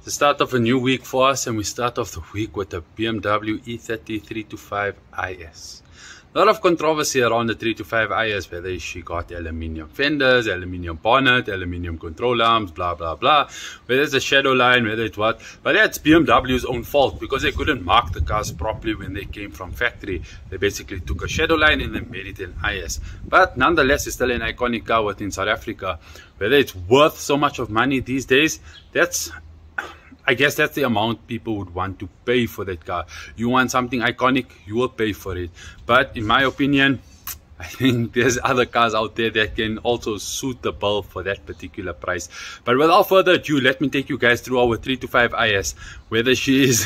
The start of a new week for us, and we start off the week with the BMW E30 325 IS. A lot of controversy around the 325 IS, whether she got aluminium fenders, aluminium bonnet, aluminium control arms, blah blah blah, whether it's a shadow line, whether it's what. But that's BMW's own fault, because they couldn't mark the cars properly when they came from factory. They basically took a shadow line and then made it an IS. But nonetheless, it's still an iconic car within South Africa. Whether it's worth so much of money these days, I guess that's the amount people would want to pay for that car. You want something iconic, you will pay for it. But in my opinion, I think there's other cars out there that can also suit the bill for that particular price. But without further ado, let me take you guys through our 325 IS. Whether she is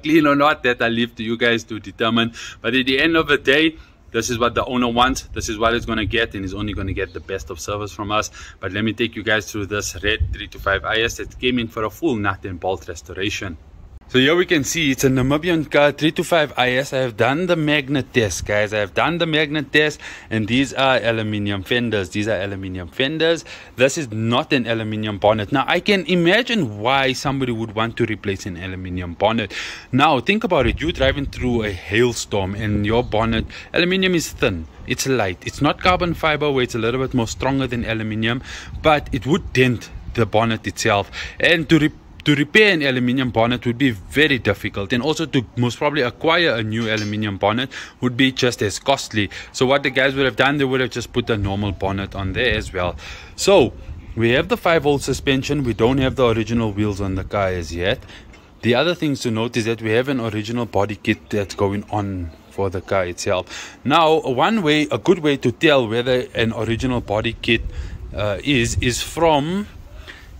clean or not, that I leave to you guys to determine. But at the end of the day, this is what the owner wants. This is what it's going to get, and he's only going to get the best of service from us. But let me take you guys through this red 325 IS that came in for a full nut and bolt restoration. So here we can see it's a Namibian car, 325 IS. I have done the magnet test, guys. I have done the magnet test, and these are aluminium fenders. These are aluminium fenders. This is not an aluminium bonnet. Now, I can imagine why somebody would want to replace an aluminium bonnet. Now, think about it. You're driving through a hailstorm, and your bonnet, aluminium is thin. It's light. It's not carbon fiber, where it's a little bit more stronger than aluminium, but it would dent the bonnet itself. And to repair an aluminium bonnet would be very difficult, and also to most probably acquire a new aluminium bonnet would be just as costly. So what the guys would have done, they would have just put a normal bonnet on there as well. So we have the 5-volt suspension. We don't have the original wheels on the car as yet. The other things to note is that we have an original body kit that's going on for the car itself. Now, a good way to tell whether an original body kit is from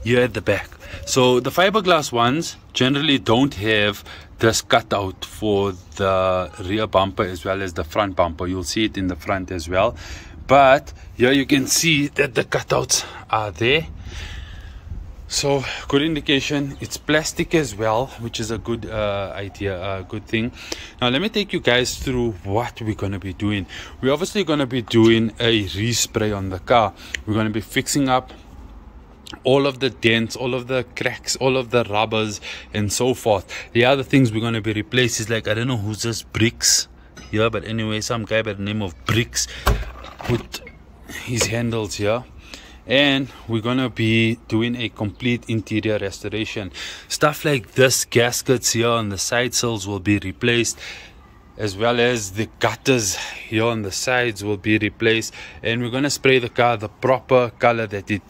here at the back. So the fiberglass ones generally don't have this cutout for the rear bumper as well as the front bumper. You'll see it in the front as well, but here you can see that the cutouts are there. So good indication. It's plastic as well, which is a good idea, a good thing. Now let me take you guys through what we're going to be doing. We're obviously going to be doing a respray on the car. We're going to be fixing up all of the dents, all of the cracks, all of the rubbers and so forth. The other things we're going to be replacing is, like, I don't know who's this, Bricks here, but anyway, some guy by the name of Bricks put his handles here. And we're going to be doing a complete interior restoration. Stuff like this, gaskets here on the side sills will be replaced, as well as the gutters here on the sides will be replaced. And we're going to spray the car the proper color that it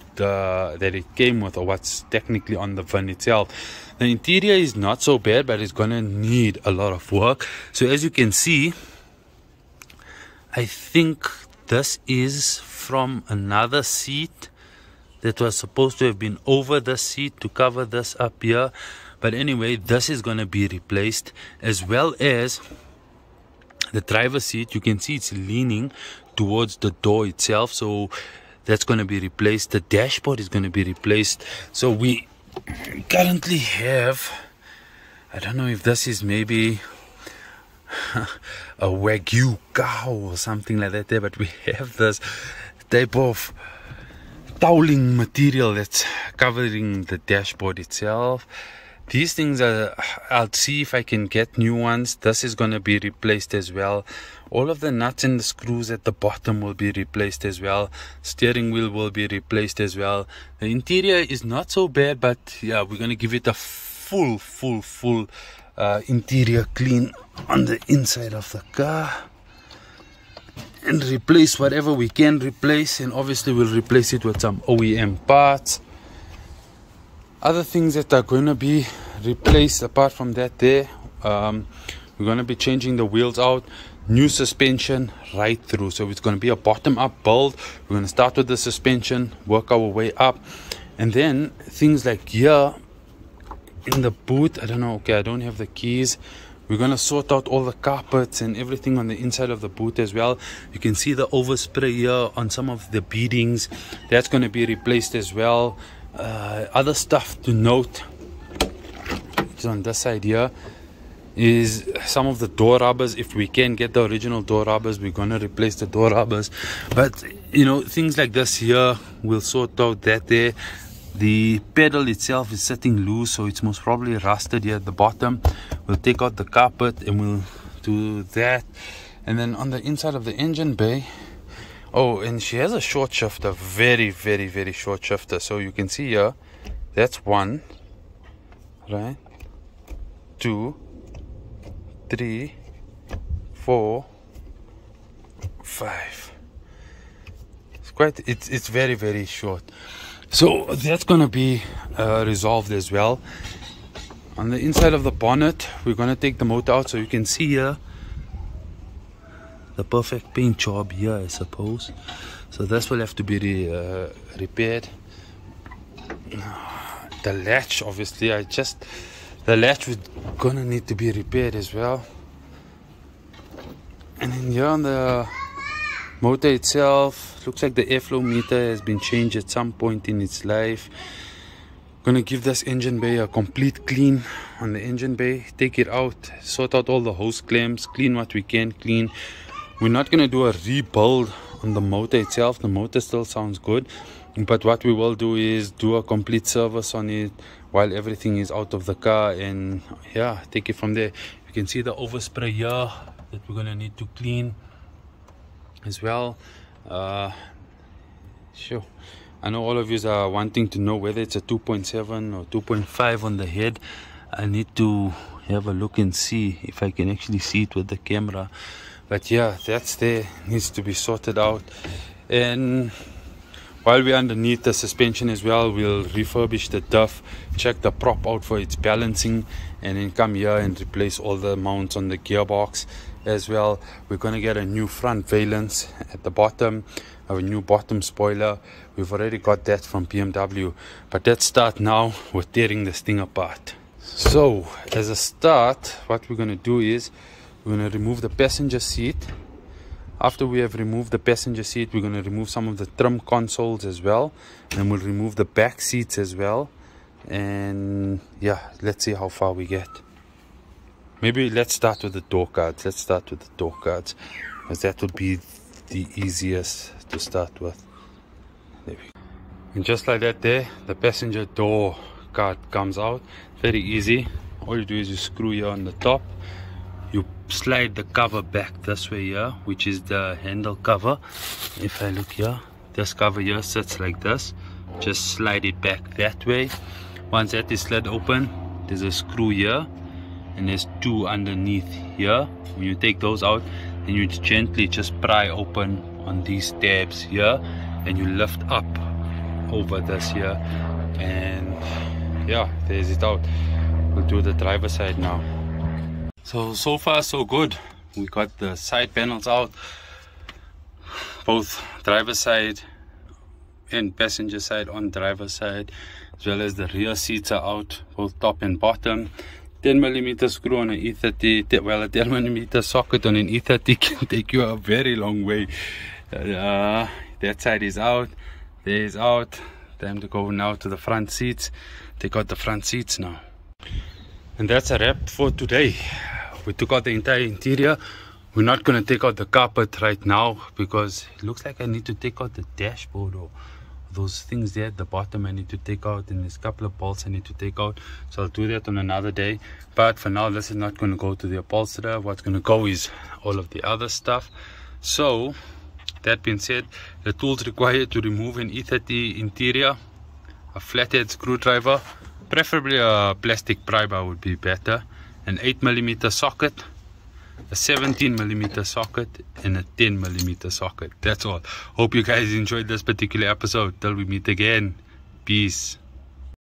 came with, or what's technically on the VIN itself. The interior is not so bad, but it's going to need a lot of work. So as you can see, I think this is from another seat that was supposed to have been over the seat to cover this up here. But anyway, this is going to be replaced, as well as the driver's seat. You can see it's leaning towards the door itself, so that's going to be replaced. The dashboard is going to be replaced. So we currently have, I don't know if this is maybe a Wagyu cow or something like that there, but we have this type of toweling material that's covering the dashboard itself. These things I'll see if I can get new ones. This is going to be replaced as well. All of the nuts and the screws at the bottom will be replaced as well. Steering wheel will be replaced as well. The interior is not so bad, but yeah, we're going to give it a full interior clean on the inside of the car, and replace whatever we can replace. And obviously we'll replace it with some OEM parts. Other things that are going to be replaced apart from that there, we're going to be changing the wheels out, new suspension right through. So it's going to be a bottom up build. We're going to start with the suspension, work our way up, and then things like here in the boot, I don't know, okay, I don't have the keys. We're going to sort out all the carpets and everything on the inside of the boot as well. You can see the overspray here on some of the beadings. That's going to be replaced as well. Other stuff to note is on this side here is some of the door rubbers. If we can get the original door rubbers, we're going to replace the door rubbers. But you know, things like this here, we'll sort out that there. The pedal itself is sitting loose, so it's most probably rusted here at the bottom. We'll take out the carpet and we'll do that. And then on the inside of the engine bay, oh, and she has a short shifter, very, very, very short shifter. So you can see here, that's 1, right, 2, 3, 4, 5. It's very, very short. So that's gonna be resolved as well. On the inside of the bonnet, we're gonna take the motor out, so you can see here the perfect paint job here, I suppose. So this will have to be repaired. The latch, obviously, the latch was gonna need to be repaired as well. And then here on the motor itself, looks like the airflow meter has been changed at some point in its life. Gonna give this engine bay a complete clean on the engine bay, take it out, sort out all the hose clamps, clean what we can clean. We're not gonna do a rebuild on the motor itself. The motor still sounds good, but what we will do is do a complete service on it while everything is out of the car, and yeah, take it from there. You can see the overspray here that we're gonna need to clean as well. Sure, I know all of you are wanting to know whether it's a 2.7 or 2.5 on the head. I need to have a look and see if I can actually see it with the camera. But yeah, that's there, needs to be sorted out. And while we're underneath the suspension as well, we'll refurbish the diff, check the prop out for its balancing, and then come here and replace all the mounts on the gearbox as well. We're going to get a new front valence at the bottom, a new bottom spoiler. We've already got that from BMW, but let's start now with tearing this thing apart. So as a start, what we're going to do is we're going to remove the passenger seat. After we have removed the passenger seat, we're going to remove some of the trim consoles as well, and we'll remove the back seats as well. And yeah, let's see how far we get. Maybe let's start with the door cards. Because that would be the easiest to start with. There we go. And just like that there, the passenger door card comes out. Very easy. All you do is you screw here on the top. You slide the cover back this way here, which is the handle cover. If I look here, this cover here sits like this. Just slide it back that way. Once that is slid open, there's a screw here, and there's 2 underneath here. When you take those out, then you gently just pry open on these tabs here, and you lift up over this here, and yeah, there's it out. We'll do the driver's side now. So far so good. We got the side panels out, both driver's side and passenger side on driver's side, as well as the rear seats are out, both top and bottom. 10mm screw on an E30, well, a 10mm socket on an E30 can take you a very long way. That side is out, there is out. Time to go now to the front seats. Take out the front seats now. And that's a wrap for today. We took out the entire interior. We're not going to take out the carpet right now because it looks like I need to take out the dashboard, or those things there at the bottom I need to take out, and there's a couple of bolts I need to take out. So I'll do that on another day. But for now, this is not going to go to the upholsterer. What's going to go is all of the other stuff. So that being said, the tools required to remove an E30 interior: a flathead screwdriver, preferably a plastic pry bar would be better, an 8mm socket, a 17mm socket, and a 10mm socket. That's all. Hope you guys enjoyed this particular episode. Till we meet again, peace.